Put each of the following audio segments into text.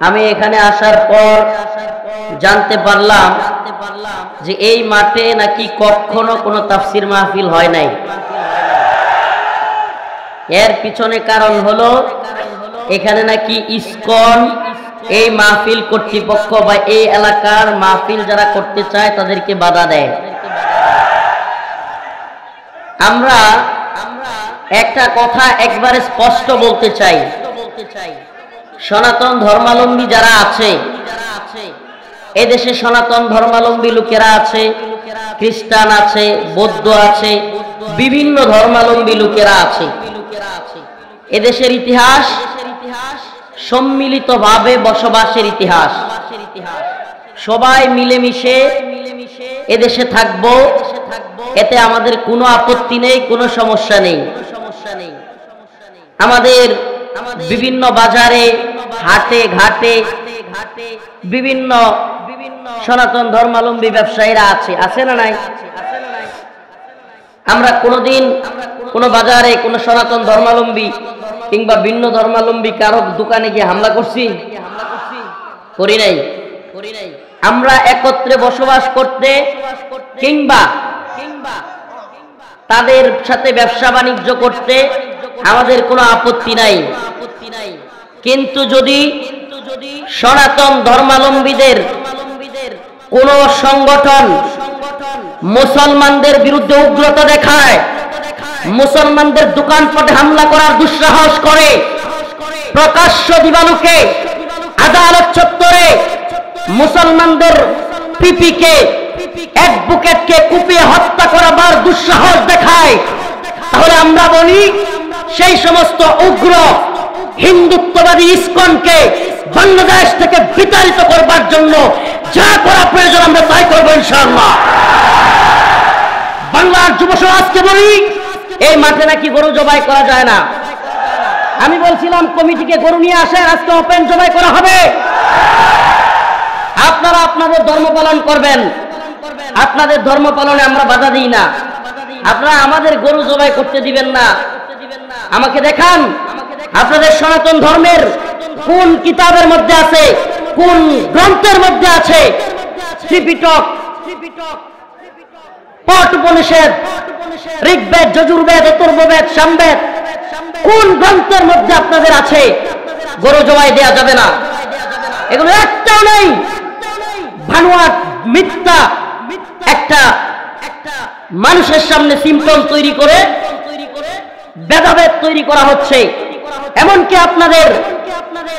আমি এখানে আসার পর জানতে পারলাম যে এই মাঠে নাকি কখনো কোনো তাফসির মাহফিল হয় নাই। এর পিছনে কারণ হলো এখানে নাকি ইসকন এই মাহফিল কর্তৃপক্ষ বা এই এলাকার মাহফিল যারা করতে চায় তাদেরকে বাধা দেয়। আমরা একটা কথা একবারে স্পষ্ট বলতে চাই, সনাতন ধর্মাবলম্বী যারা আছে, এদেশে সনাতন ধর্মাবলম্বী লোকেরা আছে, খ্রিস্টান আছে, বৌদ্ধ আছে, বিভিন্ন ধর্মাবলম্বী লোকেরা আছে। এদেশের ইতিহাস সম্মিলিতভাবে বসবাসের ইতিহাস। সবাই মিলেমিশে এদেশে থাকবো, এতে আমাদের কোনো আপত্তি নেই, কোনো সমস্যা নেই। আমাদের বিভিন্ন বাজারে, হাটে ঘাটে বিভিন্ন সনাতন ধর্মাবলম্বী ব্যবসায়ীরা আছে না নাই? আমরা কোনোদিন কোনো বাজারে কোনো সনাতন ধর্মাবলম্বী কিংবা ভিন্ন ধর্মাবলম্বী কারো দোকানে গিয়ে হামলা করছি? করি নাই। আমরা একত্রে বসবাস করতে কিংবা তাদের সাথে ব্যবসা বাণিজ্য করতে আমাদের কোনো আপত্তি নাই। কিন্তু যদি সনাতন ধর্মাবলম্বীদের কোন সংগঠন মুসলমানদের বিরুদ্ধে উগ্রতা দেখায়, মুসলমানদের দোকানপাটে হামলা করার দুঃসাহস করে, প্রকাশ্য দিবালোকে আদালত চত্বরে মুসলমানদের পিপিকে অ্যাডভোকেটকে কুপিয়ে হত্যা করার দুঃসাহস দেখায়, তাহলে আমরা বলি সেই সমস্ত উগ্র হিন্দুত্ববাদী ইসকনকে বাংলাদেশ থেকে বিতাড়িত করবার জন্য যা করা প্রয়োজন আমরা তাই করবো ইনশাআল্লাহ। বাংলার যুব সমাজকে বলি, এই মাঠে নাকি গরু জবাই করা যায় না। আমি বলছিলাম কমিটিকে গরু নিয়ে আসেন, আজকে ওপেন জবাই করা হবে। আপনারা আপনাদের ধর্ম পালন করবেন, আপনাদের ধর্ম পালনে আমরা বাধা দিই না। আপনারা আমাদের গরু জবাই করতে দিবেন না। আমাকে দেখান আপনাদের সনাতন ধর্মের কোন কিতাবের মধ্যে আছে, কোন গ্রন্থের মধ্যে আছে, ত্রিপিটক, পাঠ উপনিষদ, ঋগ্বেদ, যজুর্বেদ, অথর্ববেদ, সামবেদ, কোন গ্রন্থের মধ্যে আপনাদের আছে গরু জবাই দেয়া যাবে না? এগুলো একটাও নেই। ভানুয়াট মিথ্যা একটা মানুষের সামনে সিম্পটম তৈরি করে ভেদাভেদ তৈরি করা হচ্ছে। এমনকি আপনাদের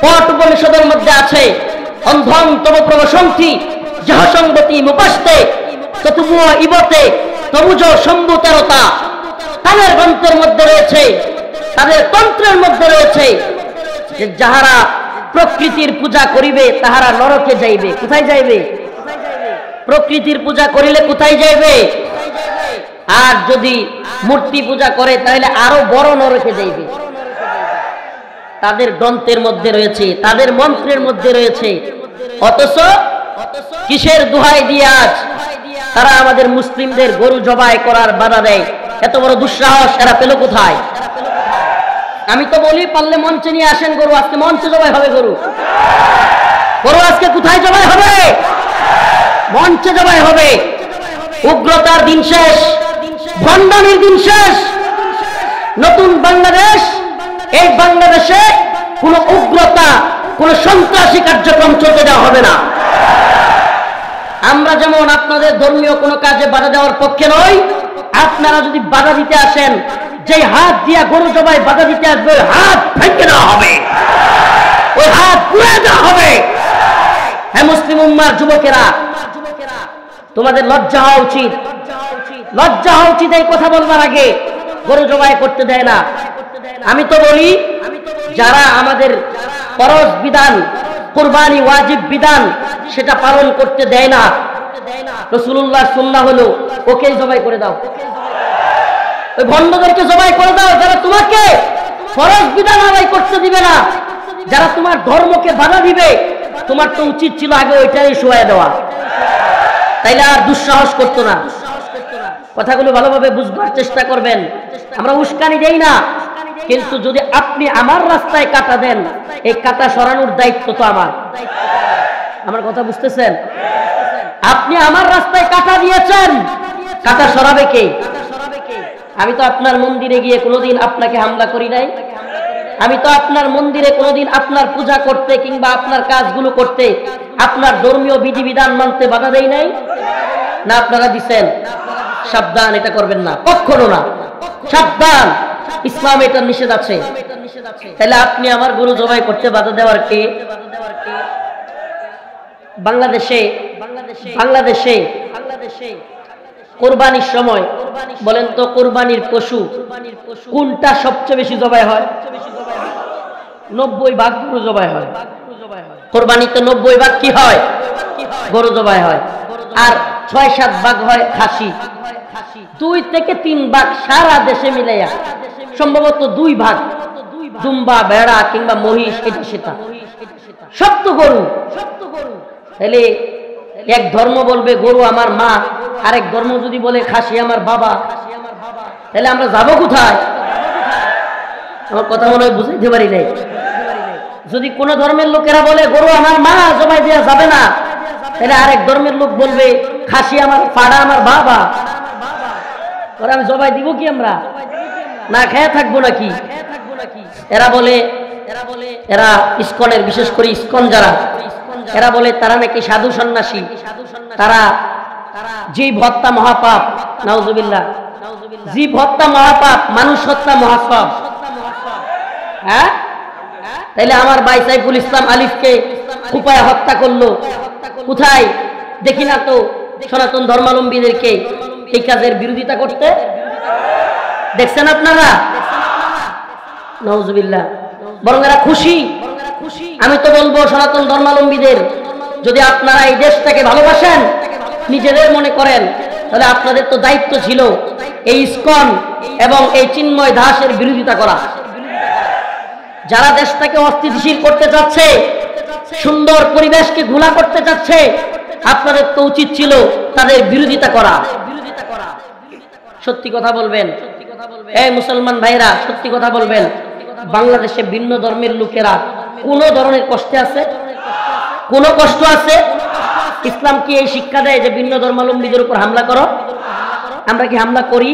পাঠ উপনিষদের মধ্যে আছে অন্ধং তব প্রবসন্তি যাহসংগতি মুপাস্তে ততুমুহ ইবতে তবুজ সম্ভুতেরতা। তাদের গ্রন্থের মধ্যে রয়েছে, তাদের তন্ত্রের মধ্যে রয়েছে যে যাহারা প্রকৃতির পূজা করিবে তাহারা নরকে যাইবে। কোথায় যাইবে? প্রকৃতির পূজা করিলে কোথায় যাইবে? আর যদি মূর্তি পূজা করে তাহলে আরো বড় নরকে যাইবে। তাদের গ্রন্থের মধ্যে রয়েছে, তাদের মন্ত্রের মধ্যে রয়েছে। অথচ কিসের দোহাই দিয়ে আজ তারা আমাদের মুসলিমদের গরু জবাই করার বাধা দেয়? এত বড় দুঃসাহস এরা পেল কোথায়? আমি তো বলি পারলে মঞ্চে নিয়ে আসেন গরু, আজকে মঞ্চে জবাই হবে গরু। গরু আজকে কোথায় জবাই হবে? মঞ্চে জবাই হবে। উগ্রতার দিন শেষ, ভণ্ডামির দিন শেষ। নতুন বাংলাদেশ, এই বাংলাদেশে কোন উগ্রতা, কোন সন্ত্রাসী কার্যক্রম চলতে দেওয়া হবে না। আমরা যেমন আপনাদের ধর্মীয় কোনো কাজে বাধা দেওয়ার পক্ষে নই, আপনারা যদি বাধা দিতে আসেন, যে হাত দিয়া গরু জবাই বাধা দিতে আসবে ওই হাত ভেঙে দেওয়া হবে, ওই হাত পুড়ে দেওয়া হবে। হ্যাঁ মুসলিম উম্মার যুবকেরা, তোমাদের লজ্জা হওয়া উচিত, লজ্জা হওয়া উচিত এই কথা বলবার আগে। গরু জবাই করতে দেয় না। আমি তো বলি যারা আমাদের ফরজ বিধান, কুরবানি ওয়াজিব বিধান সেটা পালন করতে দেয় না, রাসূলুল্লাহর সুন্নাহ হলো ওকেই জবাই করে দাও, ওই ভণ্ডদেরকে জবাই করে দাও যারা তোমাকে ফরজ বিধান আদায় করতে দিবে না, যারা তোমার ধর্মকে বাধা দিবে। তোমার তো উচিত ছিল আগে ওইটাই শোয়া দেওয়া, তাইলে আর দুঃসাহস করতো না। কথাগুলো ভালোভাবে বুঝবার চেষ্টা করবেন। আমরা উস্কানি দেই না, কিন্তু যদি আপনি আমার রাস্তায় কাটা দেন, এই কাটা সরানোর দায়িত্ব তো আমার। আমার কথা বুঝতেছেন? আপনি আমার রাস্তায় কাটা দিয়েছেন, কাটা সরাবে কে? আমি তো আপনার মন্দিরে গিয়ে কোনোদিন আপনাকে হামলা করি নাই। আমি তো আপনার মন্দিরে কোনোদিন আপনার পূজা করতে কিংবা আপনার কাজগুলো করতে, আপনার ধর্মীয় বিধিবিধান মানতে বাধা দেই নাই না? আপনারা দিচ্ছেন। সাবধান, এটা করবেন না, কখনো না, সাবধান। ইসলাম এটা নিষেধ আছে। তাহলে আপনি আমার গরু জবাই করতে বাধা দেওয়ার কে? বাংলাদেশে কোরবানির সময় বলেন তো, কোরবানির পশু কোনটা সবচেয়ে বেশি জবাই হয়? 90 ভাগ গরু জবাই হয়। কোরবানিতে 90 ভাগ কি হয়? গরু জবাই হয়। আর 6-7 ভাগ হয় খাসি। 2 থেকে 3 ভাগ সারা দেশে মিলাইয়া, সম্ভবত 2 ভাগ দুম্বা, ভেড়া কিংবা মহিষ, এটা সেটা, সব তো গরু। তাহলে এক ধর্ম বলবে গরু আমার মা, আরেক ধর্ম যদি বলে খাসি আমার বাবা, তাহলে আমরা যাবো কোথায়? আমার কথা মনে হয় বুঝাইতে পারি নাই। যদি কোন ধর্মের লোকেরা বলে গরু আমার মা, জবাই দেওয়া যাবে না, তাহলে আরেক ধর্মের লোক বলবে খাসি আমার, পাড়া আমার বাবা। ওরা আমি জবাই দিব কি? আমরা না খেয়ে থাকবো নাকি? এরা ইসকনের, বিশেষ করে ইসকন যারা, এরা বলে তারা নাকি সাধু সন্ন্যাসী, তারা জীব হত্যা মহাপাপ, নাউজুবিল্লাহ, জীব হত্যা মহাপাপ, মানুষ হত্যা মহাপাপ। হ্যাঁ, তাইলে আমার ভাই সাইফুল ইসলাম আলিফকে কুপায় হত্যা করলো, কোথায় দেখি না তো সনাতন ধর্মাবলম্বীদেরকে এই কাজের বিরোধিতা করতে। দেখছেন আপনারা? নাউজুবিল্লাহ। বরং এরা খুশি। আমি তো বলবো সনাতন ধর্মাবলম্বীদের, যদি আপনারা এই দেশটাকে ভালোবাসেন, নিজেদের মনে করেন, তাহলে আপনাদের তো দায়িত্ব ছিল এই ইসকন এবং এই চিন্ময় দাসের বিরোধিতা করা। যারা দেশটাকে অস্থিতিশীল করতে যাচ্ছে, সুন্দর পরিবেশকে ঘোলা করতে যাচ্ছে, আপনাদের তো উচিত ছিল তাদের বিরোধিতা করা। সত্যি কথা বলবেন এই মুসলমান ভাইরা, সত্যি কথা বলবেন। বাংলাদেশে ভিন্ন ধর্মের লোকেরা কোন ধরনের কষ্টে আছে? কোন কষ্ট আছে? ইসলাম কি এই শিক্ষা দেয় যে ভিন্ন ধর্মাবলম্বীদের উপর হামলা করো? আমরা কি হামলা করি?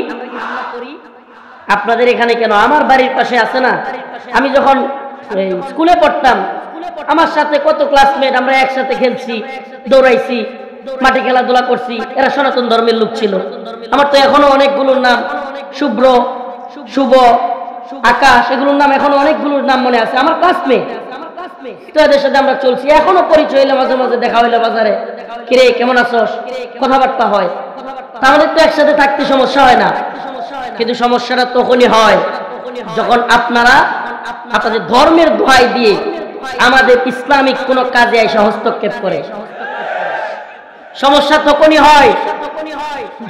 আপনাদের এখানে কেন? আমার বাড়ির পাশে আছে না, আমি যখন স্কুলে পড়তাম, আমার সাথে কত ক্লাসমেট, আমরা একসাথে খেলছি, দৌড়াইছি, মাঠে খেলাধুলা করছি। এরা সনাতন ধর্মের লোক ছিল। আমার তো এখনো অনেকগুলোর নাম, শুভ্র, শুভ, আকাশ, এগুলোর নাম এখনো অনেকগুলোর নাম মনে আছে। আমার ক্লাসমেট, তো এদের সাথে আমরা চলছি, এখনো পরিচয় হইলে, মাঝে মাঝে দেখা হইলে বাজারে, কিরে কেমন আছোস, কথাবার্তা হয়। তাহলে তো একসাথে থাকতে সমস্যা হয় না। কিন্তু সমস্যাটা তখনই হয় যখন আপনারা আপনাদের ধর্মের দোহাই দিয়ে আমাদের ইসলামিক কোন কাজে এসে হস্তক্ষেপ করে। সমস্যা তখনই হয়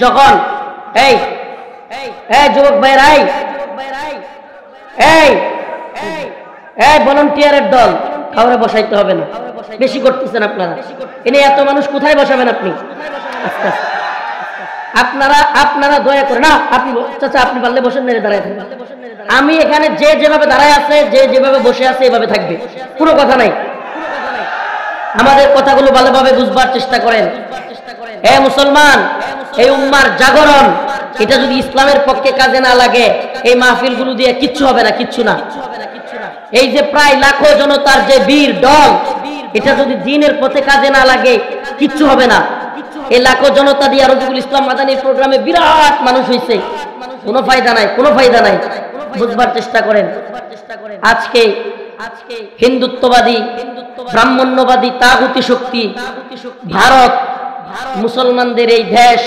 যখন এই যুবক ভাইরাই, এই ভলান্টিয়ারের দল, কাউরে বসাইতে হবে না, বেশি করতেছেন আপনারা। এনে এত মানুষ কোথায় বসাবেন আপনি? আপনারা দয়া করে না, আপনি চাচা আপনি পারলে বসেন, মেরে দাঁড়ায় থাকবেন। আমি এখানে যে যেভাবে দাঁড়ায় আছে, যে যেভাবে বসে আছে, এভাবে থাকবে, কোনো কথা নাই। আমাদের কথাগুলো ভালোভাবে বুঝবার চেষ্টা করেন। হে মুসলমান, এই উম্মার জাগরণ, এটা যদি ইসলামের পক্ষে কাজে না লাগে, এই মাহফিলগুলো দিয়ে কিচ্ছু হবে না, কিচ্ছু না। এই যে প্রায় লাখো জনতার যে বীর দল, এটা যদি দ্বীনের পথে কাজে না লাগে, কিচ্ছু হবে না। এই লাখো জনতা দিয়ে রফিকুল ইসলাম মাদানীর প্রোগ্রামে বিরাট মানুষ হয়েছে, কোনো ফায়দা নাই, কোনো ফায়দা নাই। বুঝবার চেষ্টা করেন। আজকে হিন্দুত্ববাদী, ব্রাহ্মণ্যবাদী, তাগুতি শক্তি ভারত মুসলমানদের এই দেশ,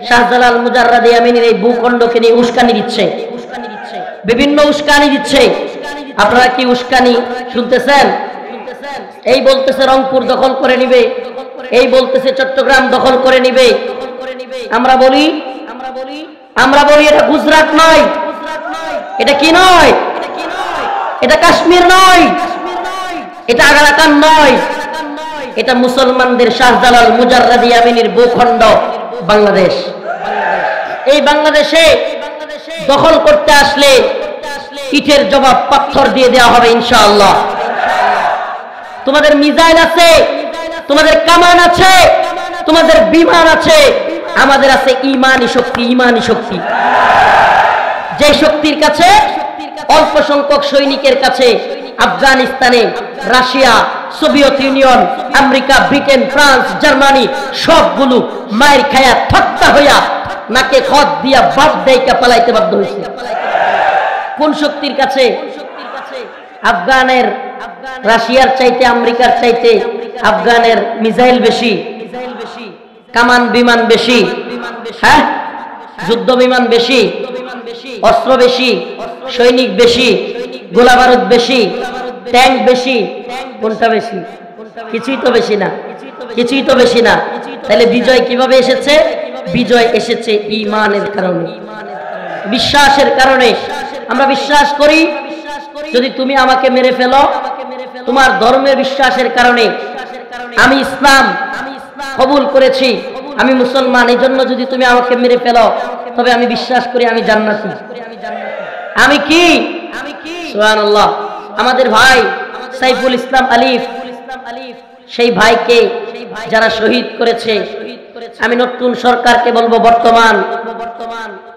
শাহজালাল মুজাররাদ ইয়ামিনীর এই ভূখণ্ডকে নিয়ে উস্কানি দিচ্ছে, বিভিন্ন উস্কানি দিচ্ছে। আপনারা কি উস্কানি শুনতেছেন? এই বলতেছে রংপুর দখল করে নিবে, এই বলতেছে চট্টগ্রাম দখল করে নিবে। আমরা বলি এটা গুজরাট নয়, এটা কি নয়, এটা কাশ্মীর নয়, এটা আরাকান নয়, এটা মুসলমানদের শাহজালাল মুজাররাদ ইয়ামিনীর ভূখণ্ড বাংলাদেশ। এই বাংলাদেশে দখল করতে আসলে ইটের জবাব পাথর দিয়ে দেওয়া হবে ইনশাআল্লাহ। তোমাদের মিসাইল আছে, তোমাদের কামান আছে, তোমাদের বিমান আছে, আমাদের আছে ইমানি শক্তি। ইমানি শক্তি, যে শক্তির কাছে অল্প সংখ্যক সৈনিকের কাছে আফগানিস্তানে Russia, Soviet union, America, Britain, France, Germany সবগুলো মায়ের খায়া ঠক্কা হইয়া নাকে খত দিয়া বাপ দেয়কা পালাইতে বাধ্য হয়েছে। কোন শক্তির কাছে? আফগানের, রাশিয়ার চাইতে আমেরিকার চাইতে আফগানের মিসাইল বেশি, কামান বিমান বেশি, হ্যাঁ যুদ্ধ বিমান বেশি, অস্ত্র বেশি, সৈনিক বেশি, গোলা বারুদ বেশি, ট্যাঙ্ক বেশি। কোনটা বেশি? কিছুই তো বেশি না, কিছুই তো বেশি না। তাহলে বিজয় কিভাবে এসেছে? বিজয় এসেছে ঈমানের কারণে, বিশ্বাসের কারণে। আমরা বিশ্বাস করি যদি তুমি আমাকে মেরে ফেলো, তোমার ধর্মের বিশ্বাসের কারণে আমি ইসলাম কবুল করেছি, আমি মুসলমান, এই জন্য যদি তুমি আমাকে মেরে ফেলো তবে আমি বিশ্বাস করি আমি জান্নাতি। আমি কি? সুবহানাল্লাহ। আমাদের ভাই সাইফুল ইসলাম আলিফ, সেই ভাইকে যারা শহীদ করেছে, আমি নতুন সরকারকে বলবো, বর্তমান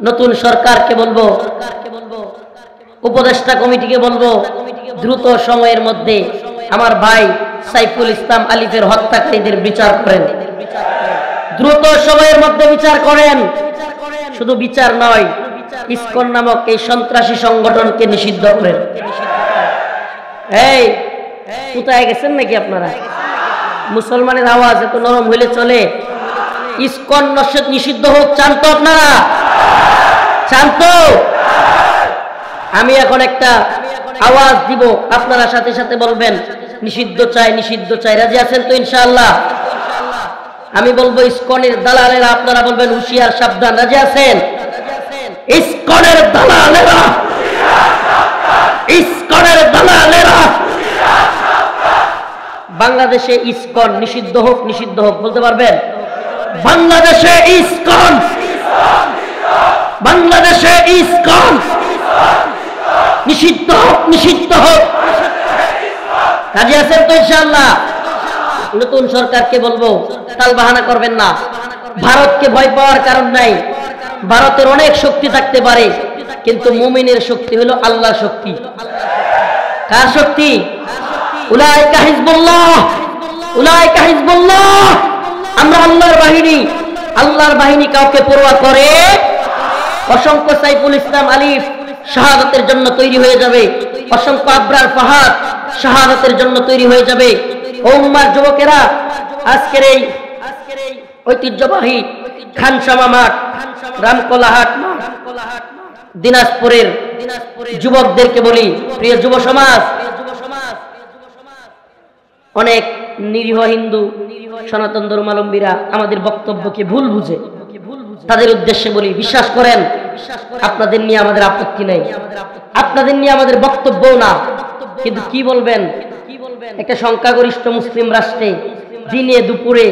নতুন সরকারকে বলবো, উপদেষ্টা কমিটিকে বলবো, দ্রুত সময়ের মধ্যে আমার ভাই সাইফুল ইসলাম আলিফের হত্যাকারীদের বিচার করেন, দ্রুত সময়ের মধ্যে বিচার করেন। শুধু বিচার নয়, ইসকন নামক এই সন্ত্রাসী সংগঠনকে নিষিদ্ধ করেন। এই কোথায় গেছেন নাকি আপনারা? মুসলমানের আওয়াজ এত নরম হইলে চলে? ইসকন নিষিদ্ধ হোক চান তো আপনারা? চান তো? আমি এখন একটা আওয়াজ দিব, আপনারা সাথে সাথে বলবেন নিষিদ্ধ চাই, নিষিদ্ধ চাই। রাজি আছেন তো ইনশাআল্লাহ? আমি বলবো ইসকনের দালালেরা, আপনারা বলবেন হুঁশিয়ার সাবধান। রাজি আছেন? ইসকনের দালালেরা, ইসকনের দালালেরা, বাংলাদেশে ইসকন নিষিদ্ধ হোক, নিষিদ্ধ হোক। বলতে পারবেন? বাংলাদেশে ইসকন, বাংলাদেশে ইসকন নিষিদ্ধ হোক, নিষিদ্ধ হোক। রাজি আছেন তো ইনশাআল্লাহ? নতুন সরকারকে বলবো তাল বাহানা করবেন না। ভারতকে ভয় পাওয়ার কারণ নাই। ভারতের অনেক শক্তি থাকতে পারে, কিন্তু মুমিনের শক্তি হলো আল্লাহর শক্তি। কার শক্তি? উলাইকা হিজবুল্লাহ, উলাইকা হিজবুল্লাহ। আমরা আল্লাহর বাহিনী, আল্লাহর বাহিনী কাউকে পরোয়া করে? অসংখ্য সাইফুল ইসলাম আলিফ শাহাদাতের জন্য তৈরি হয়ে যাবে, অসংখ্য আবরার ফাহাদ শাহাদাতের জন্য তৈরি হয়ে যাবে। ও উম্মার যুবকেরা, আজকের এই ঐতিহ্যবাহী খানসামা মাঠ, রামকলাহাট মাঠ, দিনাজপুরের যুবকদেরকে বলি, প্রিয় যুব সমাজ, অনেক নিরীহ হিন্দু সনাতন ধর্মাবলম্বীরা আমাদের বক্তব্যকে ভুল বুঝে। তাদের উদ্দেশ্যে বলি, বিশ্বাস করেন আপনাদের নিয়ে আমাদের আপত্তি নেই, আপনাদের নিয়ে আমাদের বক্তব্যও না, কিন্তু কি বলবেন একটা সংখ্যাগরিষ্ঠ মুসলিম রাষ্ট্রে দিনে দুপুরে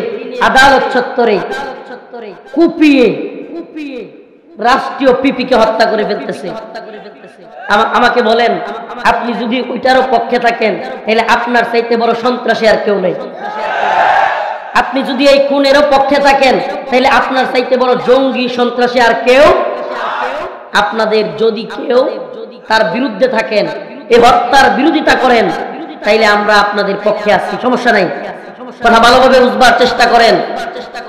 আদালত চত্বরে কুপিয়ে রাষ্ট্রীয় পিপিকে হত্যা করে ফেলতেছে। আমাকে বলেন, আপনি যদি ওইটারও পক্ষে থাকেন তাহলে আপনার চাইতে বড় সন্ত্রাসী আর কেউ নেই। আপনি যদি এই খুনেরও পক্ষে থাকেন তাহলে আপনার চাইতে বড় জঙ্গি সন্ত্রাসী আর কেউ। আপনাদের যদি কেউ তার বিরুদ্ধে থাকেন, এই হত্যার বিরোধিতা করেন, তাইলে আমরা আপনাদের পক্ষে আছি, সমস্যা নাই। কথা ভালোভাবে বুঝবার চেষ্টা করেন।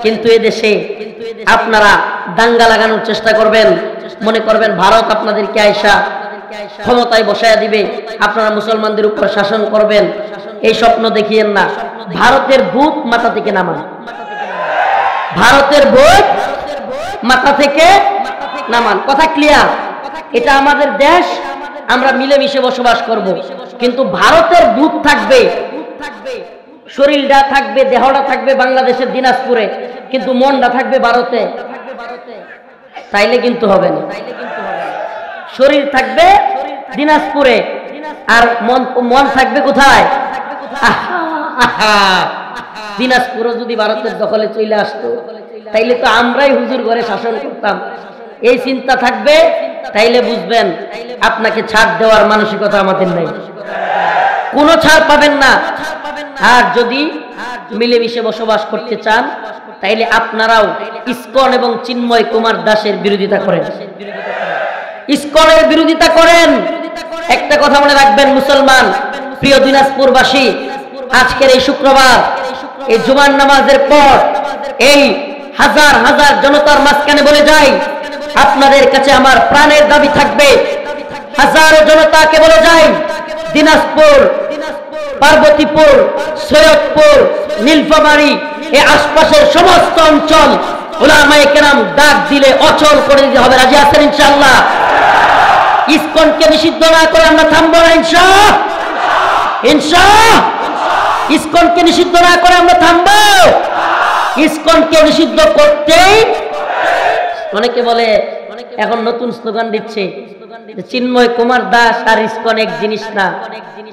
কিন্তু এদেশে আপনারা দাঙ্গা লাগানোর চেষ্টা করবেন, মনে করবেন ভারত আপনাদেরকে আয়সা ক্ষমতায় বসায়া দিবে, আপনারা মুসলমানদের উপর শাসন করবেন। এই স্বপ্ন দেখিয়েন না। ভারতের ভূত মাথা থেকে নামান, ভারতের ভূত মাথা থেকে নামান। কথা ক্লিয়ার? এটা আমাদের দেশ, আমরা মিলেমিশে বসবাস করব, কিন্তু ভারতের ভূত থাকবে, শরীরটা থাকবে, দেহটা থাকবে বাংলাদেশের দিনাজপুরে, কিন্তু মনটা থাকবে ভারতে। তাইলে কিন্তু হবে না। শরীর থাকবে দিনাজপুরে আর মন থাকবে কোথায়? দিনাজপুরও যদি ভারতের দখলে চলে আসতো তাইলে তো আমরাই হুজুর ঘরে শাসন করতাম। এই চিন্তা থাকবে তাইলে বুঝবেন আপনাকে ছাড় দেওয়ার মানসিকতা আমাদের নাই, কোনো ছাড় পাবেন না। আর যদি মিলেমিশে বসবাস করতে চান তাইলে আপনারাও ইসকন এবং চিন্ময় কুমার দাসের বিরোধিতা করেন, ইসকনের বিরোধিতা করেন। একটা কথা মনে রাখবেন মুসলমান, প্রিয় দিনাজপুরবাসী, আজকের এই শুক্রবার এই জুমার নামাজের পর এই হাজার হাজার জনতার মাঝখানে বলে যাই, আপনাদের কাছে আমার প্রাণের দাবি থাকবে, হাজারো জনতাকে বলে যাই, দিনাজপুর, পার্বতীপুর, সৈয়দপুর, নীলফামারী এই আশপাশের সমস্ত অঞ্চল উলামায়ে কেরাম ডাক দিলে অচল করে দিতে হবে। রাজি আছেন ইনশাআল্লাহ? ইসকনকে নিষিদ্ধ না করে আমরা থামবো না ইনশাআল্লাহ, ইনশাআল্লাহ। ইসকনকে নিষিদ্ধ না করে আমরা থামবো, ইসকনকে নিষিদ্ধ করতেই অনেকে বলে, এখন নতুন স্লোগান দিচ্ছে চিন্ময় কুমার দাস আর ইসকন এক জিনিস না।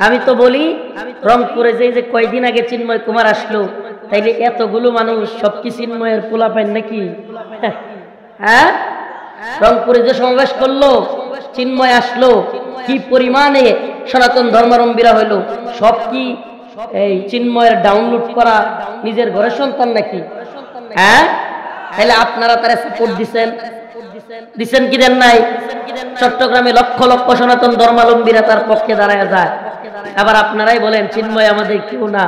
আমি তো বলি রংপুরে যে কয়দিন আগে চিন্ময় কুমার আসলো, তাইলে এতগুলো মানুষ সব কি চিন্ময়ের পোলা পান নাকি? হ্যাঁ, রংপুরে যে সমাবেশ করলো, চিন্ময় আসলো, কি পরিমাণে সনাতন ধর্মাবলম্বীরা হইলো, সব কি এই চিন্ময়ের ডাউনলোড করা নিজের ঘরের সন্তান নাকি? হ্যাঁ, তাহলে আপনারা তারা সাপোর্ট দিচ্ছেন কি দেন নাই? চট্টগ্রামে লক্ষ লক্ষ সনাতন ধর্মাবলম্বীরা তার পক্ষে দাঁড়ায় যায়, আবার আপনারাই বলেন চিন্ময় আমাদের কেউ না,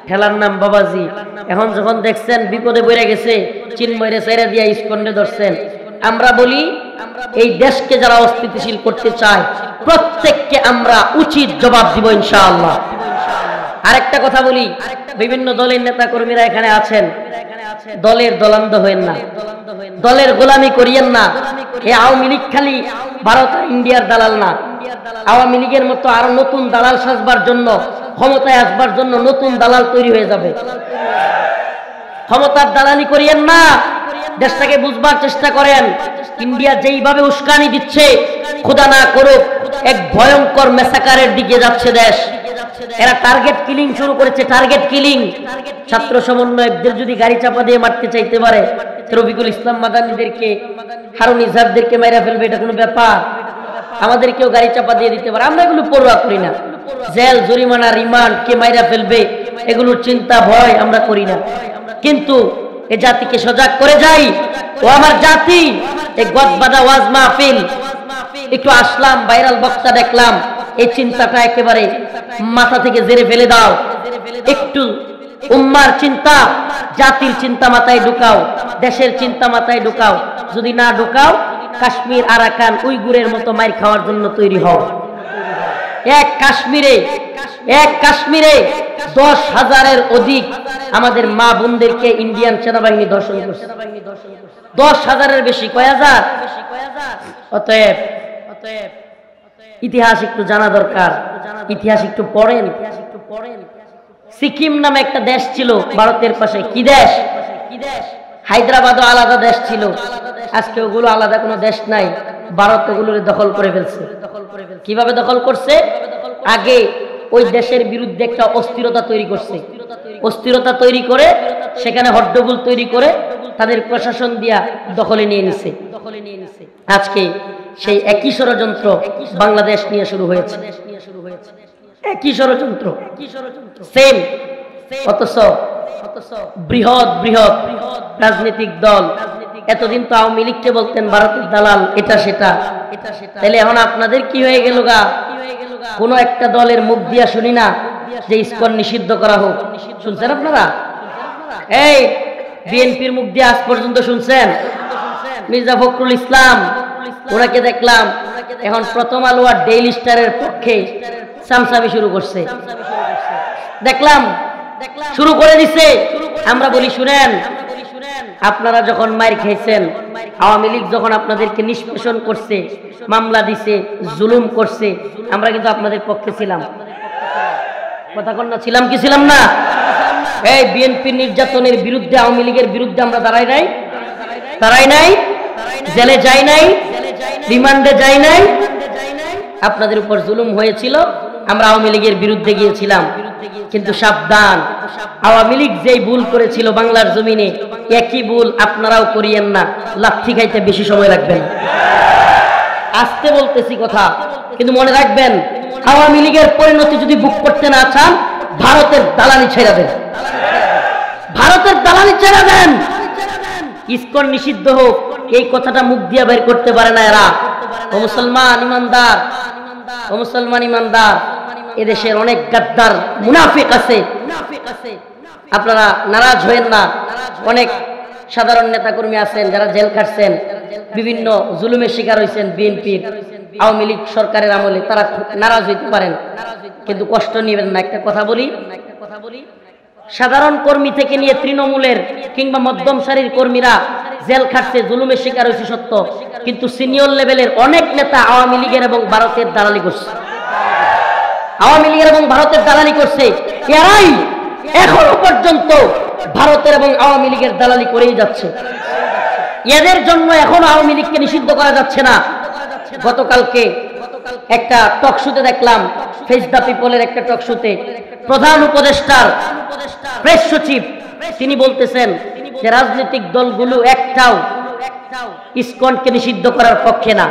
ঠেলার নাম বাবাজি। এখন যখন দেখছেন বিপদে পড়ে গেছে, চিন্ময়রে ছেড়ে দিয়া ইসকনে ধরছেন। আমরা বলি এই দেশকে যারা অস্থিতিশীল করতে চায় প্রত্যেককে আমরা উচিত জবাব দিব ইনশাআল্লাহ। আরেকটা কথা বলি, বিভিন্ন দলের নেতা কর্মীরা এখানে আছেন, দলের দলান্ধ হয়েন না, দলের গোলামি করিয়েন না। এই আওয়ামী লীগ খালি ভারত আর ইন্ডিয়ার দালাল না, আওয়ামী লীগের মতো আরো নতুন দালাল সাজবার জন্য, ক্ষমতায় আসবার জন্য নতুন দালাল তৈরি হয়ে যাবে। ক্ষমতার দালালি করিয়েন না, দেশটাকে বুঝবার চেষ্টা করেন। ইন্ডিয়া যেইভাবে উস্কানি দিচ্ছে, খোদা না করুক এক ভয়ঙ্কর মেসাকারের দিকে যাচ্ছে দেশ। এরা টার্গেট কিলিং শুরু করেছে, টার্গেট কিলিং। ছাত্র সমন্বয়কদের যদি গাড়ি চাপা দিয়ে মারতে চাইতে পারে, রফিকুল ইসলাম মাদানীদেরকে, হারুন ইজাহারদেরকে মেরে ফেলবে, এটা কোনো ব্যাপার? আমাদেরকেও গাড়ি চাপা দিয়ে দিতে পারে, আমরা এগুলো পরোয়া করি না। জেল, জরিমানা, রিমান্ড, কে মাইরা ফেলবে এগুলোর চিন্তা ভয় আমরা করি না। কিন্তু এ জাতিকে সজাগ করে যাই, ও আমার জাতি, এই গদবাদা ওয়াজ মাহফিল একটু আসলাম, ভাইরাল বক্তা দেখলাম, এই চিন্তাটা একেবারে মাথা থেকে জেরে ফেলে দাও। একটু উম্মার চিন্তা, জাতির চিন্তা মাথায় ঢুকাও, দেশের চিন্তা মাথায় ঢুকাও। যদি না ঢুকাও, কাশ্মীর, আরাকান, উইগুরের মতো মাইর খাওয়ার জন্য তৈরি হও। এক কাশ্মীরে 10,000-এর অধিক আমাদের মা বোনদেরকে ইন্ডিয়ান সেনাবাহিনী ধর্ষণ করছে। 10,000-এর বেশি, কয় হাজার? অতএব ইতিহাস একটু জানা দরকার, ইতিহাস একটু পড়েন। সিকিম নামে একটা দেশ ছিল ভারতের পাশে, কি দেশ? হায়দ্রাবাদও আলাদা দেশ ছিল, আজকে ওগুলো আলাদা কোনো দেশ নাই। ভারত ওগুলোর দখল করে ফেলছে। কিভাবে দখল করছে? আগে ওই দেশের বিরুদ্ধে একটা অস্থিরতা তৈরি করছে, অস্থিরতা তৈরি করে সেখানে হট্টগোল তৈরি করে তাদের প্রশাসন দিয়া দখলে নিয়ে নিছে। আজকে সেই একই ষড়যন্ত্র বাংলাদেশ নিয়ে শুরু হয়েছে, একই ষড়যন্ত্র, সেম। অথচ বৃহৎ বৃহৎ রাজনৈতিক দল, এতদিন তো আওয়ামী লীগকে বলতেন ভারতের দালাল, এটা সেটা। তাহলে এখন আপনাদের কি হয়ে গেল গা? কোন একটা দলের মুখ দিয়া শুনি না যে ইসকন নিষিদ্ধ করা হোক। শুনছেন আপনারা? এই বিএনপির মুখ দিয়ে আজ পর্যন্ত শুনছেন? মির্জা ফখরুল ইসলাম, ওনাকে দেখলাম এখন প্রথম আলো আর ডেইলি স্টারের পক্ষে সামসামি শুরু করছে, দেখলাম শুরু করে দিছে। আমরা বলি শুনেন, আপনারা যখন মার খেয়েছেন, আওয়ামী লীগ যখন আপনাদেরকে নিষ্পেষণ করছে, মামলা দিছে, জুলুম করছে, আমরা কিন্তু আপনাদের পক্ষে ছিলাম। কথা কন না, ছিলাম কি ছিলাম না? এই বিএনপি নির্যাতনের বিরুদ্ধে, আওয়ামী লীগের বিরুদ্ধে আমরা দাঁড়াই নাই, জেলে যাই নাই, রিমান্ডে যাই নাই। আপনাদের উপর জুলুম হয়েছিল, আমরা আওয়ামী লীগের বিরুদ্ধে গিয়েছিলাম। কিন্তু সাবধান, আওয়ামী লীগ যেই ভুল করেছিল বাংলার জমিনে, একই ভুল আপনারাও করিয়েন না। লাথি খাইতে বেশি সময় লাগবে না। আস্তে বলতেছি কথা, কিন্তু মনে রাখবেন আওয়ামী লীগের পরিণতি যদি বুক করতে না চান ভারতের দালালি ছেড়ে দেন, ভারতের দালালি ছেড়ে দেন। ইসকন নিষিদ্ধ হোক এই কথাটা মুখ দিয়ে বের করতে পারে না এরা। ও মুসলমান ইমানদার, ও মুসলমান ইমানদার, এদেশের অনেক গাদ্দার মুনাফিক আছে, আপনারা নারাজ হয়েন না। অনেক সাধারণ নেতাকর্মী আছেন যারা জেল খাটছেন, বিভিন্ন জুলুমের শিকার হয়েছেন বিএনপির আওয়ামী লীগ সরকারের আমলে, তারা নারাজ হইতে পারেন, কিন্তু কষ্ট নেবেন না। একটা কথা বলি, সাধারণ কর্মী থেকে নিয়ে তৃণমূলের কিংবা মধ্যম সারির কর্মীরা জেল খাটছে, জুলুমের শিকার হয়েছে সত্য, কিন্তু সিনিয়র লেভেলের অনেক নেতা আওয়ামী লীগের এবং ভারতের দালালি করছে, আওয়ামী লীগের এবং ভারতের দালালি করছে। এরাই এখনো পর্যন্ত ভারতের এবং আওয়ামী লীগের দালালি করেই যাচ্ছে। এদের জন্য এখনো আওয়ামী লীগকে নিষিদ্ধ করা যাচ্ছে না। গতকালকে একটা টক শোতে দেখলাম, ফেস দ্য পিপলের একটা টক শোতে প্রধান উপদেষ্টার প্রেস সচিব তিনি বলতেছেন যে রাজনৈতিক দলগুলো একটাও ইসকনকে নিষিদ্ধ করার পক্ষে না,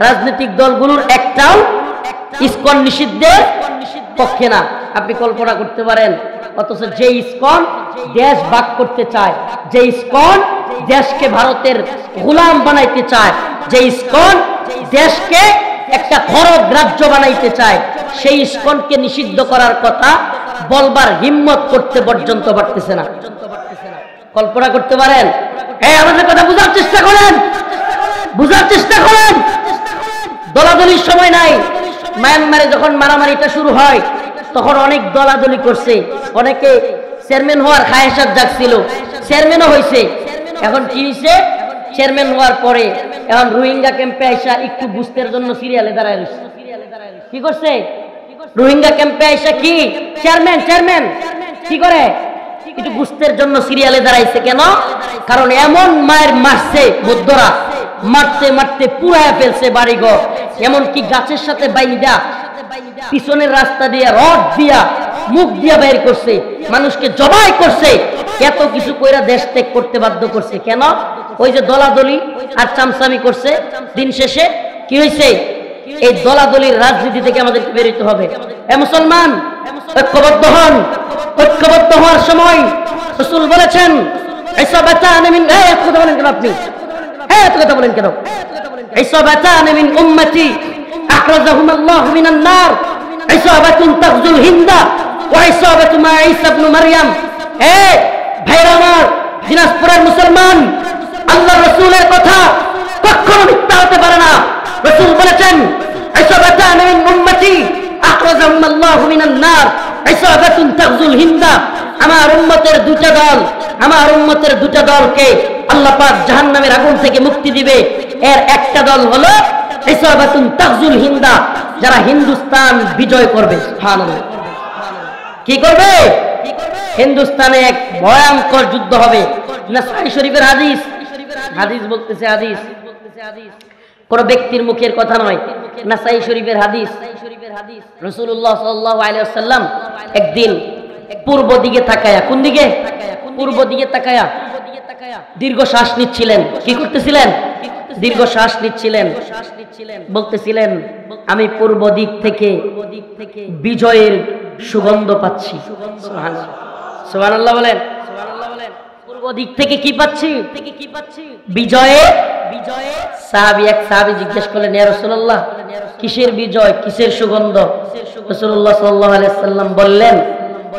রাজনৈতিক দলগুলোর একটাও ইসকন নিষিদ্ধের পক্ষে না। আপনি কল্পনা করতে পারেন, অথচ যে ইসকন দেশ ভাগ করতে চায়, যে ইসকন দেশকে ভারতের গোলাম বানাইতে চায়, যে ইসকন দেশকে একটা খরগ রাজ্য বানাইতে চায়, সেই ইসকনকে নিষিদ্ধ করার কথা বলবার হিম্মত করতে পর্যন্ত পারতেছে না। কল্পনা করতে পারেন? আমাদের কথা বুঝার চেষ্টা করেন, বুঝার চেষ্টা করেন। দলাদলির সময় নাই। মায়ানমারে যখন মারামারিটা শুরু হয় তখন অনেক দলাদলি করছে, অনেকে চেয়ারম্যান হওয়ার খায়েশাত জাগছিল, চেয়ারম্যানও হয়েছে। এখন কি হয়েছে? চেয়ারম্যান হওয়ার পরে এখন রোহিঙ্গা ক্যাম্পে আইসা একটু বুঝতের জন্য সিরিয়ালে দাঁড়ায় রয়েছে। কি করছে? রোহিঙ্গা ক্যাম্পে আইসা কি চেয়ারম্যান চেয়ারম্যান কি করে একটু বুঝতের জন্য সিরিয়ালে দাঁড়াইছে। কেন? কারণ এমন মায়ের মারছে বৌদ্ধরা, মারতে মারতে পুরায় ফেলছে বাড়িঘর, এমনকি গাছের সাথে বাইন্দা পিছনের রাস্তা দিয়ে রড দিয়া মুখ দিয়া বের করছে, মানুষকে জবাই করছে, এত কিছু কইরা দেশ ত্যাগ করতে বাধ্য করছে। কেন? ওই যে দলাদলি আর চামচামি করছে। দিন শেষে কি হয়েছে? এই দলাদলির রাজনীতি থেকে আমাদেরকে বেরোতে হবে। এ মুসলমান, ঐক্যবদ্ধ হন। ঐক্যবদ্ধ হওয়ার সময় রাসূল বলেছেন ইসাবাতান মিন, এত কথা বলেন কেন আপনি? এত কথা বলেন কেন? ইসাবাতান মিন উম্মতি আখরাজাহুম আল্লাহু মিনান নার, ইসাবাতুন তাগজুল হিন্দা ওয়া ইসাবাতু মা ঈসা ইবনে মারইয়াম। ভাইরা আমার, দিনাজপুরের মুসলমান, আল্লাহর রাসূলের কথা কখনো মিথ্যা হতে পারে না। রাসূল বলেছেন ইসাবাতান মিন উম্মতি আখরাজাহুম আল্লাহু মিনান নার, ইসাবাতুন তাগজুল হিন্দা। আমার উম্মতের দুটা দল, আমার উম্মতের দুটা দলকে আল্লাহ পাক জাহান্নামের আগুন থেকে মুক্তি দিবে। এর একটা দল হলো ইসাবাতুন তাগজুল হিন্দা, যারা হিন্দুস্তান বিজয় করবে। সুবহানাল্লাহ। কি করবে? হিন্দুস্তানে এক ভয়ঙ্কর যুদ্ধ হবে। নাসাই শরীফের হাদিস, হাদিস বলতেছে হাদিস, কোন ব্যক্তির মুখের কথা নয়। নাসাই শরীফের হাদিস, রাসূলুল্লাহ সাল্লাল্লাহু আলাইহি ওয়াসাল্লাম একদিন পূর্ব দিকে তাকায়া, কোন দিকে? পূর্ব দিকে তাকায়া দীর্ঘ শ্বাস নিচ্ছিলেন। কি করতেছিলেন? দীর্ঘ শ্বাস নিচ্ছিলেন, বলতেছিলেন আমি পূর্ব দিক থেকে বিজয়ের সুগন্ধ পাচ্ছি। সুবহানাল্লাহ বলেন। পূর্ব দিক থেকে কি পাচ্ছি? বিজয়ে। সাহাবী, এক সাহাবী জিজ্ঞেস করলেন ইয়া রাসূলুল্লাহ কিসের বিজয়, কিসের সুগন্ধ? রাসূলুল্লাহ সাল্লাল্লাহু আলাইহি ওয়াসাল্লাম বললেন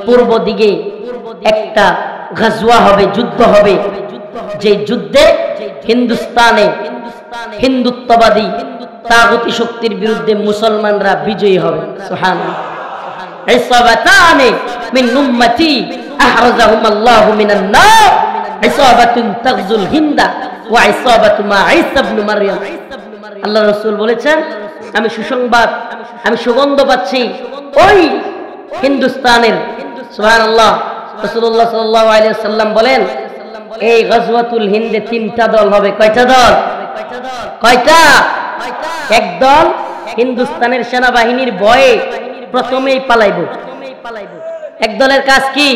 পূর্ব দিকে একটা গাজওয়া হবে, যুদ্ধ হবে, যে যুদ্ধে হিন্দুস্তানে হিন্দুত্ববাদী তাগুতি শক্তির বিরুদ্ধে মুসলমানরা বিজয়ী হবে। সুবহানাল্লাহ। ইসাবাতানি মিন উম্মতি আহরাজাহুম আল্লাহু মিনান নার, ইসাবাতুন তাগজুল হিন্দা ওয়া ইসাবাতু মা ঈসা ইবনে মারইয়াম। আল্লাহর রাসূল বলেছেন আমি সুসংবাদ, আমি সুগন্ধ পাচ্ছি ওই হিন্দুস্তানের। সুবহানাল্লাহ। রাসূলুল্লাহ সাল্লাল্লাহু আলাইহি ওয়াসাল্লাম বলেন এই গজওয়াতুল হিন্দে তিনটা দল হবে। কয়টা দল? কয়টা? এক দল হিন্দুস্তানের সেনাবাহিনীর ভয়ে প্রথমেই পালাইব। এক দলের কাজ কি?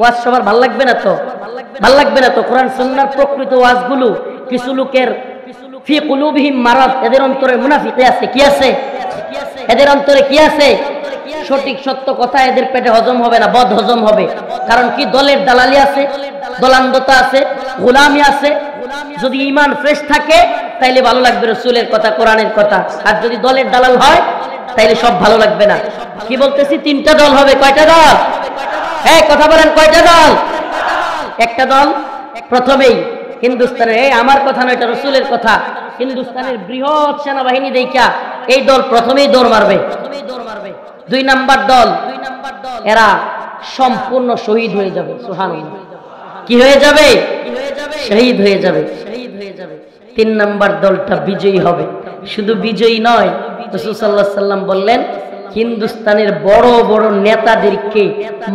ওয়াজ সবার ভাল লাগবে না তো, ভাল লাগবে না তো। কোরআন সুন্নাহর প্রকৃত ওয়াজগুলো কিছু লোকের ফি কুলুবিহিম মারাদ, এদের অন্তরে মুনাফিকি আছে। কি আছে? এদের অন্তরে কি আছে? সঠিক সত্য কথা এদের পেটে হজম হবে না, বদ হজম হবে। কারণ কি? দলের দালালি আছে, দলান্দতা আছে, গোলামি আছে। যদি ঈমান ফ্রেশ থাকে তাইলে ভালো লাগবে রাসূলের কথা, কোরআনের কথা। আর যদি দলের দালাল হয় তাইলে সব ভালো লাগবে না। কি বলতেছি? তিনটা দল হবে। কয়টা দল? এই কথা বলেন, কয়টা দল? একটা দল প্রথমেই হিন্দুস্তানের, এই আমার কথা নয়, এটা রাসূলের কথা, হিন্দুস্তানের বৃহৎ সেনাবাহিনী দেখা এই দল প্রথমেই দৌড় মারবে। দুই নাম্বার দল, এরা সম্পূর্ণ শহীদ হয়ে যাবে। সুবহানাল্লাহ। কি হয়ে যাবে? শহীদ হয়ে যাবে। তিন নাম্বার দলটা বিজয়ী হবে। শুধু বিজয়ী নয়, রাসূল সাল্লাল্লাহু আলাইহি ওয়াসাল্লাম বললেন হিন্দুস্তানের বড় বড় নেতাদেরকে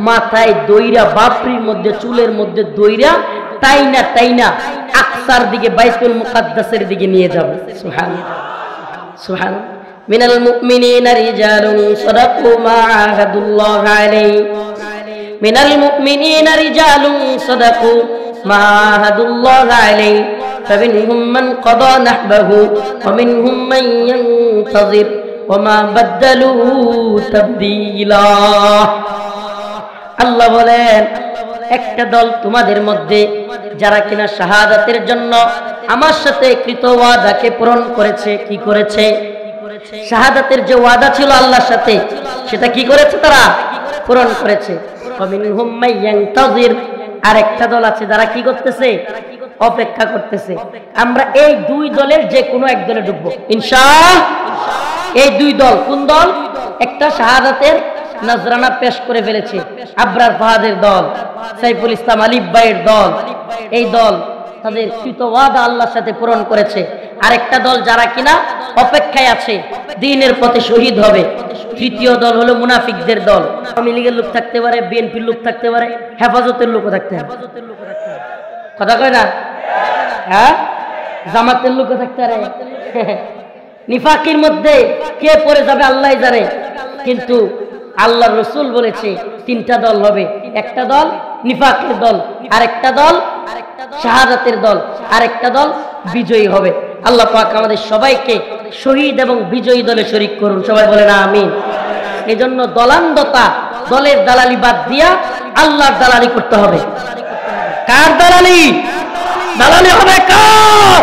মাথায় দইরা, বাপরির মধ্যে, চুলের মধ্যে দইরা টাইনা টাইনা আকসার দিকে, বাইতুল মুকাদ্দাসের দিকে নিয়ে যাবে। সুবহানাল্লাহ, সুবহানাল্লাহ। মিনাল মুমিনিনা রিজালুন সাদাকু মা আহাদুল্লাহ আলাইহি, মিনাল মুমিনিনা রিজালুন সাদাকু মা আহাদুল্লাহ আলাইহি, ফামিনহুম মান কাদা নাহবাহু ওয়া মিনহুম মান ইয়ানতাজির ওয়া মা বাদদালু তাবদীলা। আল্লাহ বলেন, একটা দল তোমাদের মধ্যে যারা কিনা শাহাদাতের জন্য আমার সাথে কৃত ওয়াদাকে পূরণ করেছে। কি করেছে? শাহাদাতের যে ওয়াদা ছিল আল্লাহর সাথে, সেটা কি করেছে? তারা পূরণ করেছে। ওয়ামিনহুম মাইয়ানতাজির, আর একটা দল আছে যারা কি করতেছে? অপেক্ষা করতেছে। আমরা এই দুই দলের যে কোনো এক দলে ঢুকবো ইনশাআল্লাহ। এই দুই দল কোন দল? একটা শাহাদাতের নজরানা পেশ করে ফেলেছে, আবরার ফাহাদের দল, সাইফুল ইসলাম আলিফ ভাইয়ের দল। এই দল তাদের কৃত ওয়াদা আল্লাহর সাথে পূরণ করেছে। আরেকটা দল যারা কিনা অপেক্ষায় আছে, দ্বীনের পথে শহীদ হবে। তৃতীয় দল হলো মুনাফিকদের দল। আওয়ামী লীগের লোক থাকতে পারে, বিএনপির লোক থাকতে পারে, হেফাজতের লোকও থাকতে পারে। কথা কয় না? হ্যাঁ, জামাতের লোকও থাকতে পারে। নিফাকির মধ্যে কে পড়ে যাবে আল্লাহই জানে। কিন্তু আল্লাহর রাসূল বলেছে তিনটা দল হবে। একটা দল নিফাকের দল, আরেকটা দল শাহাদাতের দল, আরেকটা দল বিজয়ী হবে। আল্লাহ পাক আমাদের সবাইকে শহীদ এবং বিজয়ী দলে শরীক করুন। সবাই বলেন আমিন। এই জন্য দলান্দতা, দলের দালালি বাদ দিয়া আল্লাহর দালালি করতে হবে। কার দালালি? দালালি হবে কার?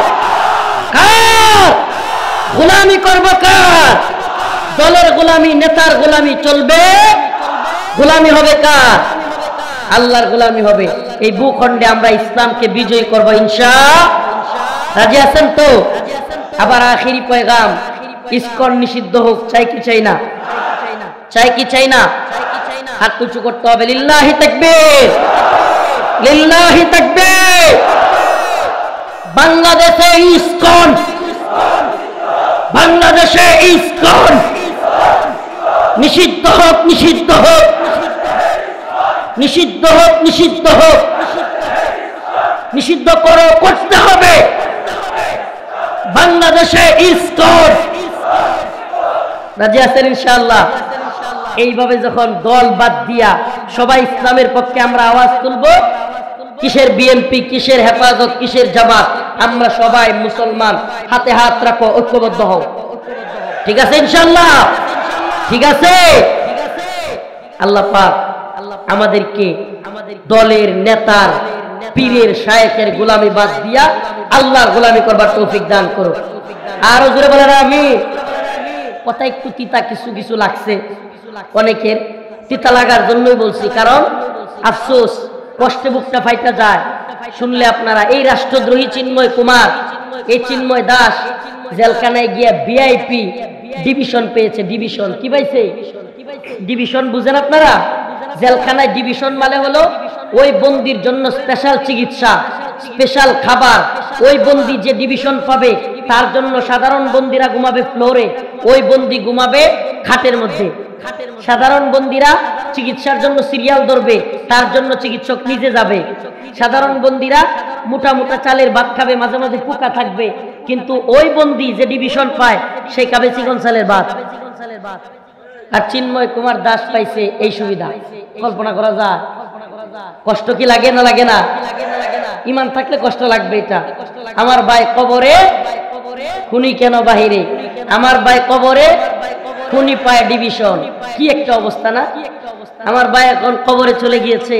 কার? গোলামি করব কার? দলের গোলামি, নেতার গোলামি চলবে। গোলামি হবে কার? আল্লাহর গোলামি হবে। এই ভূখণ্ডে আমরা ইসলামকে বিজয়ী করব ইনশাআল্লাহ। রাজি আছেন তো? আবার আখিরি পয়গাম, ইসকন নিষিদ্ধ হোক, চাই কি চাই না? চাই কি চাই না? হাত উঁচু করতে হবে। লিল্লাহি তাকবীর, লিল্লাহি তাকবীর। বাংলাদেশে ইসকন, বাংলাদেশে ইসকন নিষিদ্ধ হোক, নিষিদ্ধ হোক, নিষিদ্ধ হোক, নিষিদ্ধ হোক। নিষিদ্ধ করো, করতে হবে। বাংলাদেশে ইসকন। রাজি আছেন ইনশাআল্লাহ? এইভাবে যখন দল বাদ দিয়া সবাই ইসলামের পক্ষে আমরা আওয়াজ তুলব, কিসের বিএনপি, কিসের হেফাজত, কিসের জামাত, আমরা সবাই মুসলমান। হাতে হাত রাখো, ঐক্যবদ্ধ হও। ঠিক আছে ইনশাআল্লাহ? ঠিক আছে? আল্লাহ পাক আমাদেরকে দলের, নেতার, পীরের, শায়েখের গোলামি বাদ দিয়া আল্লাহর গোলামি করবার তৌফিক দান করো। আরো জোরে বলেন আমিন। কথা একটু তিতা কিছু কিছু লাগছে অনেকের। তিতা লাগার জন্যই বলছি, কারণ আফসোস, কষ্টে বুকটা ফাইটা যায় শুনলে আপনারা। এই রাষ্ট্রদ্রোহী চিন্ময় কুমার, এই চিন্ময় দাস জেলখানায় গিয়া ভিআইপি ডিভিশন পেয়েছে। ডিভিশন কি পাইছে? ডিভিশন বুঝেন আপনারা? জেলখানায় ডিভিশন মানে হলো ওই বন্দির জন্য স্পেশাল চিকিৎসা, স্পেশাল খাবার। ওই বন্দি যে ডিভিশন পাবে তার জন্য সাধারণ বন্দিরা ঘুমাবে ফ্লোরে, ওই বন্দি ঘুমাবে খাটের মধ্যে। সাধারণ বন্দিরা চিকিৎসার জন্য সিরিয়াল ধরবে, তার জন্য চিকিৎসক নিজে যাবে। সাধারণ বন্দিরা মোটা মোটা চালের ভাত খাবে, মাঝে মাঝে পোকা থাকবে। কিন্তু ওই বন্দি যে ডিভিশন পায় সে খাবে চিকন চালের ভাত। আর চিন্ময় কুমার দাস পাইছে এই সুবিধা। কল্পনা করা যায়? কষ্ট কি লাগে না লাগে না? ইমান থাকলে কষ্ট লাগবে। এটা আমার ভাই কবরে খুনি কেন বাহিরে, আমার ভাই কবরে, খুনি পায় ডিভিশন। কি একটা অবস্থা না? আমার ভাই এখন কবরে চলে গিয়েছে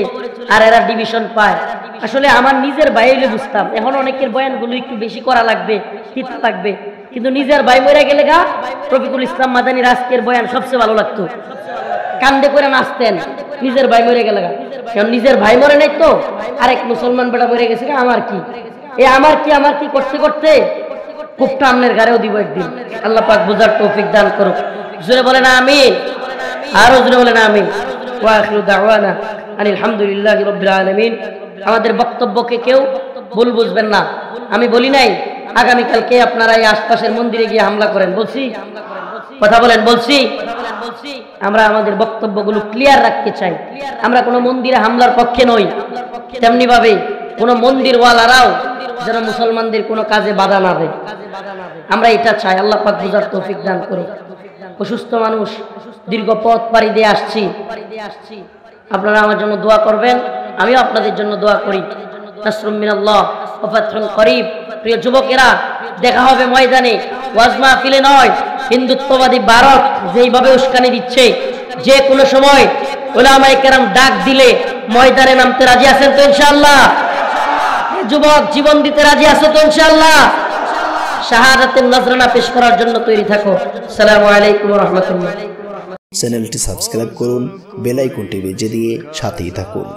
আর এরা ডিভিশন পায়। আসলে আমার নিজের ভাই হইলে বুঝতাম, এখন অনেকের বয়ানগুলো একটু বেশি করা লাগবে, তিতা লাগবে, কিন্তু নিজের ভাই মরে গেলে গা রফিকুল ইসলাম মাদানীর আজকের বয়ান সবচেয়ে ভালো লাগতো, কান্দে করে নাচতেন নিজের ভাই মরে গেলে গা। কারণ নিজের ভাই মরে নাই তো, আরেক মুসলমান বেটা মরে গেছে, আমার কি এ আমার কি করতে করতে খুব টামনের গাড়েও দিব একদিন। আল্লাহ পাক বুঝার তৌফিক দান করুক। জোরে বলেন আমিন, আরো জোরে বলেন আমিন। ওয়া আখিরু দাওয়ানা আনিল হামদুলিল্লাহি রাব্বিল আলামিন। আমাদের বক্তব্যকে কেউ ভুল বুঝবেন না। আমি বলি নাই আগামীকালকে আপনারা এই আশপাশের মন্দিরে গিয়ে হামলা করেন, বলছি? কথা বলেন, বলছি? আমরা আমাদের বক্তব্যগুলো ক্লিয়ার রাখতে চাই। আমরা কোনো মন্দিরে হামলার পক্ষে নই, তেমনি ভাবে কোনো মন্দিরওয়ালারাও যেন মুসলমানদের কোনো কাজে বাধা না দেয়, আমরা এটা চাই। আল্লাহ পাক বুঝার তৌফিক দান করুন। অসুস্থ মানুষ, দীর্ঘ পথ পাড়ি দিয়ে আসছি, আপনারা আমার জন্য দোয়া করবেন, আমিও আপনাদের জন্য দোয়া করি। নাসরুম মিনাল্লাহ ওয়া ফাতহুন করিব। প্রিয় যুবকেরা, দেখা হবে ময়দানে, ওয়াজ মাহফিলে নয়। হিন্দুত্ববাদী ভারত যেইভাবে উস্কানি দিচ্ছে, যে কোনো সময় উলামায়ে কেরাম ডাক দিলে ময়দানে নামতে রাজি আছেন তো ইনশাআল্লাহ? যুবক, জীবন দিতে রাজি আছো তো ইনশাআল্লাহ? শাহাদাতের নজরানা পেশ করার জন্য তৈরি থাকো। আসসালামু আলাইকুম ওয়া রাহমাতুল্লাহ। চ্যানেলটি সাবস্ক্রাইব করুন, বেল আইকনটি বেজে দিয়ে সাথেই থাকুন।